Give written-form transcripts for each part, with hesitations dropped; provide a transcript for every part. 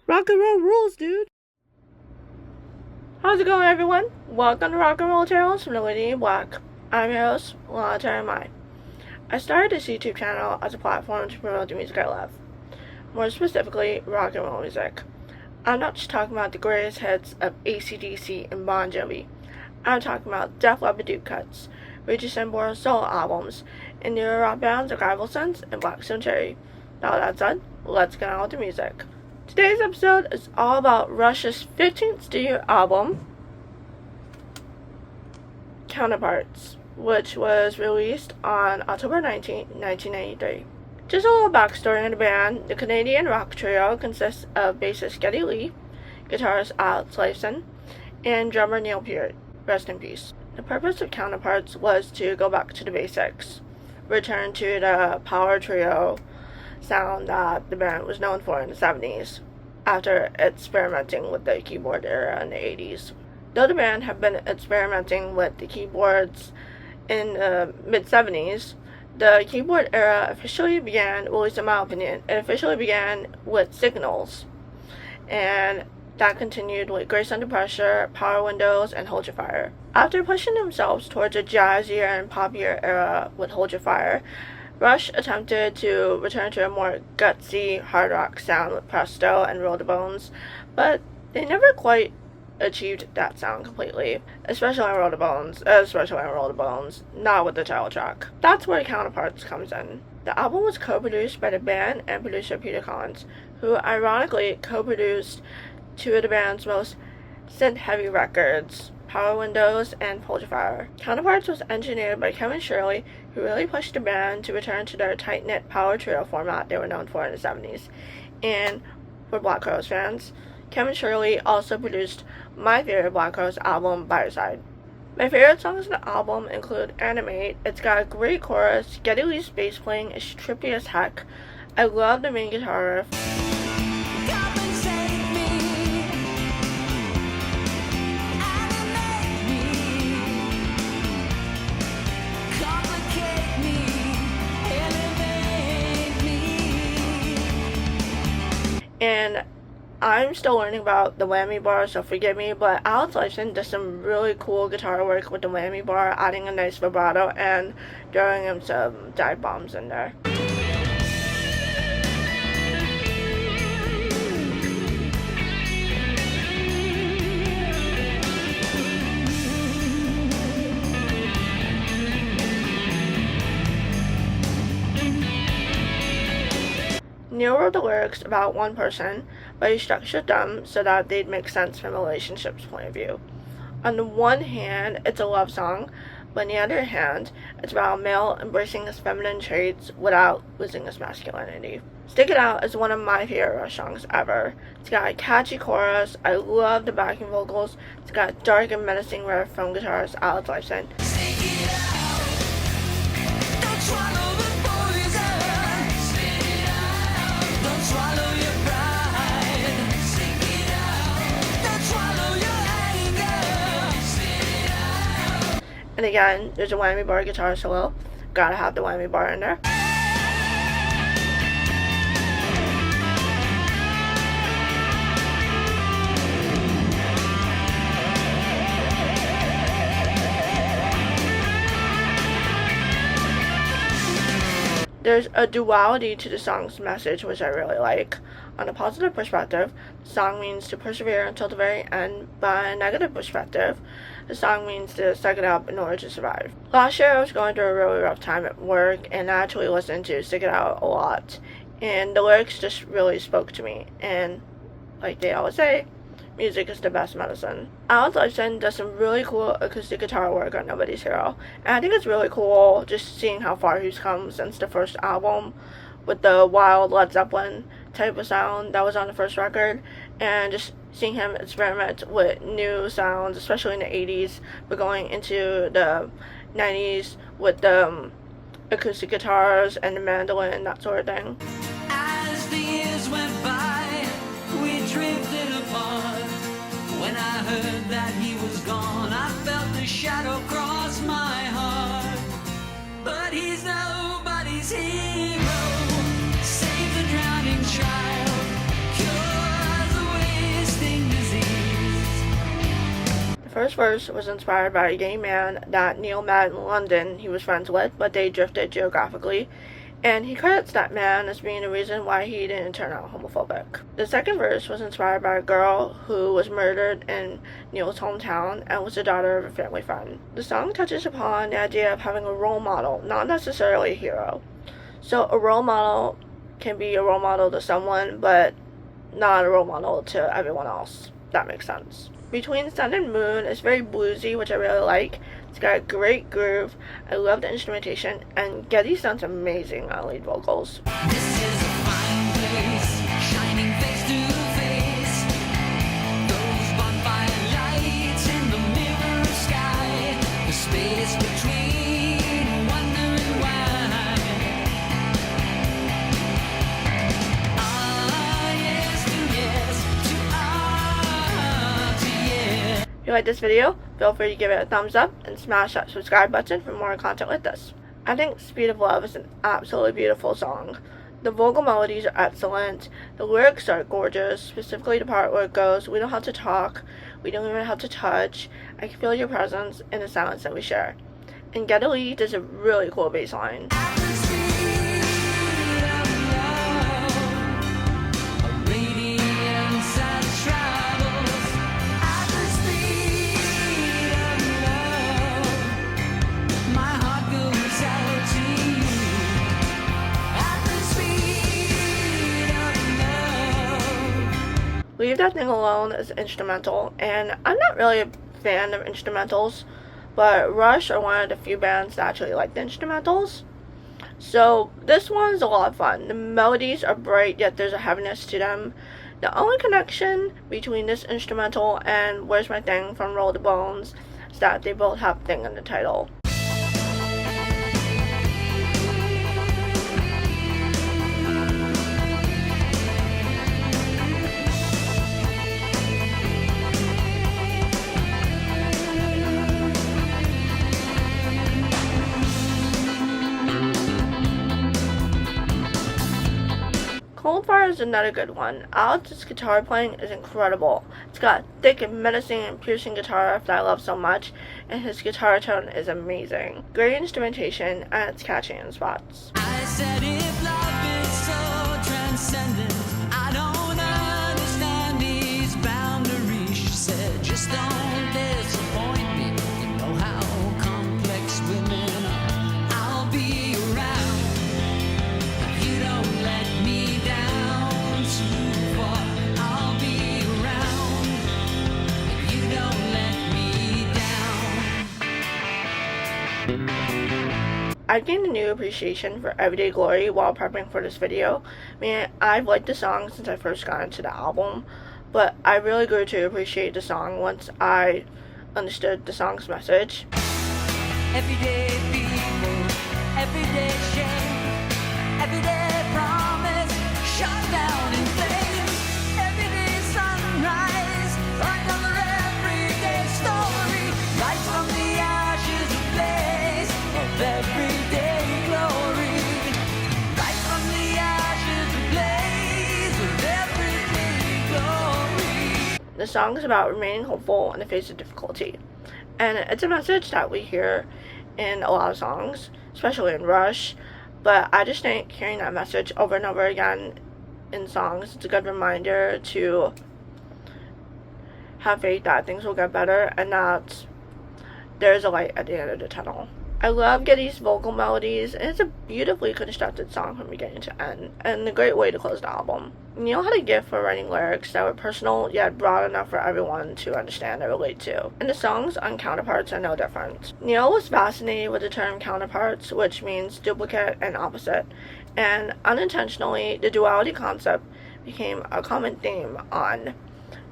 Rock and roll rules, dude! How's it going, everyone? Welcome to Rock and Roll Tales from the Lady in Black. I'm your host, Lana. I started this YouTube channel as a platform to promote the music I love. More specifically, rock and roll music. I'm not just talking about the greatest hits of AC/DC and Bon Jovi. I'm talking about Def Leppard deep cuts, Regis Sanborn's solo albums, and newer rock bands like Rival Sons and Black Stone Cherry. Now that said, let's get on with the music. Today's episode is all about Rush's 15th studio album, Counterparts, which was released on October 19, 1993. Just a little backstory on the band. The Canadian rock trio consists of bassist Geddy Lee, guitarist Alex Lifeson, and drummer Neil Peart. Rest in peace. The purpose of Counterparts was to go back to the basics, return to the power trio sound that the band was known for in the 70s, after experimenting with the keyboard era in the 80s. Though the band had been experimenting with the keyboards in the mid-70s, the keyboard era officially began, well, at least in my opinion, it officially began with Signals, and that continued with Grace Under Pressure, Power Windows, and Hold Your Fire. After pushing themselves towards a jazzier and poppier era with Hold Your Fire, Rush attempted to return to a more gutsy hard rock sound with Presto and Roll the Bones, but they never quite achieved that sound completely, especially on Roll the Bones, not with the title track. That's where Counterparts comes in. The album was co-produced by the band and producer Peter Collins, who ironically co-produced two of the band's most synth-heavy records, Power Windows and Hold Your Fire. Counterparts was engineered by Kevin Shirley, who really pushed the band to return to their tight-knit power trio format they were known for in the 70s. And for Black Crowes fans, Kevin Shirley also produced my favorite Black Crowes album, By Your Side. My favorite songs on the album include Animate. It's got a great chorus. Geddy Lee's bass playing is trippy as heck. I love the main guitar riff. And I'm still learning about the whammy bar, so forgive me, but Alex Lifeson does some really cool guitar work with the whammy bar, adding a nice vibrato and throwing him some dive bombs in there. Neil wrote the lyrics about one person, but he structured them so that they'd make sense from a relationship's point of view. On the one hand, it's a love song, but on the other hand, it's about a male embracing his feminine traits without losing his masculinity. Stick It Out is one of my favorite Rush songs ever. It's got a catchy chorus, I love the backing vocals, it's got a dark and menacing riff from guitarist Alex Lifeson. And again, there's a whammy bar guitar solo. Gotta have the whammy bar in there. There's a duality to the song's message, which I really like. On a positive perspective, the song means to persevere until the very end. But on a negative perspective, the song means to suck it up in order to survive. Last year, I was going through a really rough time at work, and I actually listened to Stick It Out a lot. And the lyrics just really spoke to me. And like they always say, music is the best medicine. Alex Lifeson does some really cool acoustic guitar work on Nobody's Hero. And I think it's really cool just seeing how far he's come since the first album with the wild Led Zeppelin type of sound that was on the first record, and just seeing him experiment with new sounds, especially in the 80s, but going into the 90s with the acoustic guitars and the mandolin, that sort of thing. As the years went by, we drifted apart. When I heard that he was gone, I felt the shadow cross my heart. But he's nobody's hero, save the drowning child, cures the first verse was inspired by a gay man that Neil met in London he was friends with, but they drifted geographically, and he credits that man as being the reason why he didn't turn out homophobic. The second verse was inspired by a girl who was murdered in Neil's hometown and was the daughter of a family friend. The song touches upon the idea of having a role model, not necessarily a hero. So a role model can be a role model to someone, but not a role model to everyone else. That makes sense. Between Sun and Moon is very bluesy, which I really like. It's got a great groove. I love the instrumentation, and Getty sounds amazing on lead vocals. This is a fine place, shining face to face. Those bonfire lights in the mirror sky, the space between wondering why. If you like this video, feel free to give it a thumbs up and smash that subscribe button for more content like this. I think Speed of Love is an absolutely beautiful song. The vocal melodies are excellent, the lyrics are gorgeous, specifically the part where it goes, "We don't have to talk, we don't even have to touch, I can feel your presence in the silence that we share." And Geddy Lee does a really cool bass line. Leave That Thing Alone is instrumental, and I'm not really a fan of instrumentals, but Rush are one of the few bands that actually like the instrumentals. So this one's a lot of fun. The melodies are bright, yet there's a heaviness to them. The only connection between this instrumental and Where's My Thing from Roll the Bones is that they both have thing in the title. Counterparts is another good one. Alex's guitar playing is incredible. It's got thick and menacing and piercing guitar that I love so much, and his guitar tone is amazing. Great instrumentation, and it's catchy in spots. I said if love is so transcendent, I don't understand these boundaries. She said, just don't disappoint me. You know how complex women are. I'll be around if you don't let me down too far. I'll be around if you don't let me down. I gained a new appreciation for Everyday Glory while prepping for this video. I mean, I've liked the song since I first got into the album, but I really grew to appreciate the song once I understood the song's message. Everyday people, everyday shame, everyday promise, shut down in flames. Everyday sunrise, another everyday story, right from the ashes of blaze of everyday glory, right from the ashes of blaze of everyday glory. The song is about remaining hopeful in the face of difficulty, and it's a message that we hear in a lot of songs, especially in Rush, but I just think hearing that message over and over again in songs, it's a good reminder to have faith that things will get better and that there's a light at the end of the tunnel. I love Geddy's vocal melodies, and it's a beautifully constructed song from beginning to end, and a great way to close the album. Neil had a gift for writing lyrics that were personal yet broad enough for everyone to understand and relate to, and the songs on Counterparts are no different. Neil was fascinated with the term counterparts, which means duplicate and opposite, and unintentionally the duality concept became a common theme on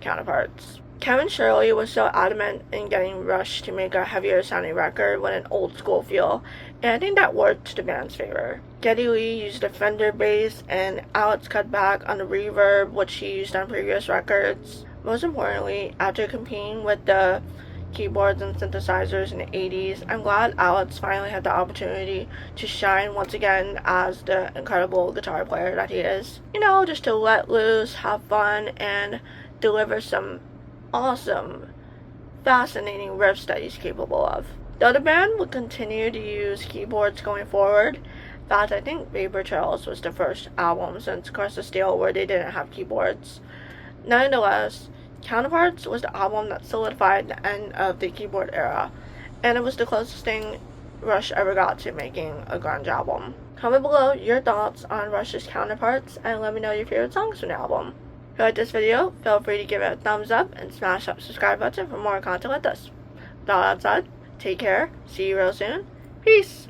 Counterparts. Kevin Shirley was so adamant in getting Rush to make a heavier sounding record with an old school feel, and I think that worked to the band's favor. Geddy Lee used a Fender bass, and Alex cut back on the reverb, which he used on previous records. Most importantly, after competing with the keyboards and synthesizers in the 80s, I'm glad Alex finally had the opportunity to shine once again as the incredible guitar player that he is. You know, just to let loose, have fun, and deliver some awesome fascinating riffs that he's capable of. Though the band would continue to use keyboards going forward, in fact, I think Vapor Trails was the first album since Crust of Steel where they didn't have keyboards. Nonetheless, Counterparts was the album that solidified the end of the keyboard era, and it was the closest thing Rush ever got to making a grunge album. Comment below your thoughts on Rush's Counterparts and let me know your favorite songs from the album. If you liked this video, feel free to give it a thumbs up and smash that subscribe button for more content like this. With all that said, take care, see you real soon, peace!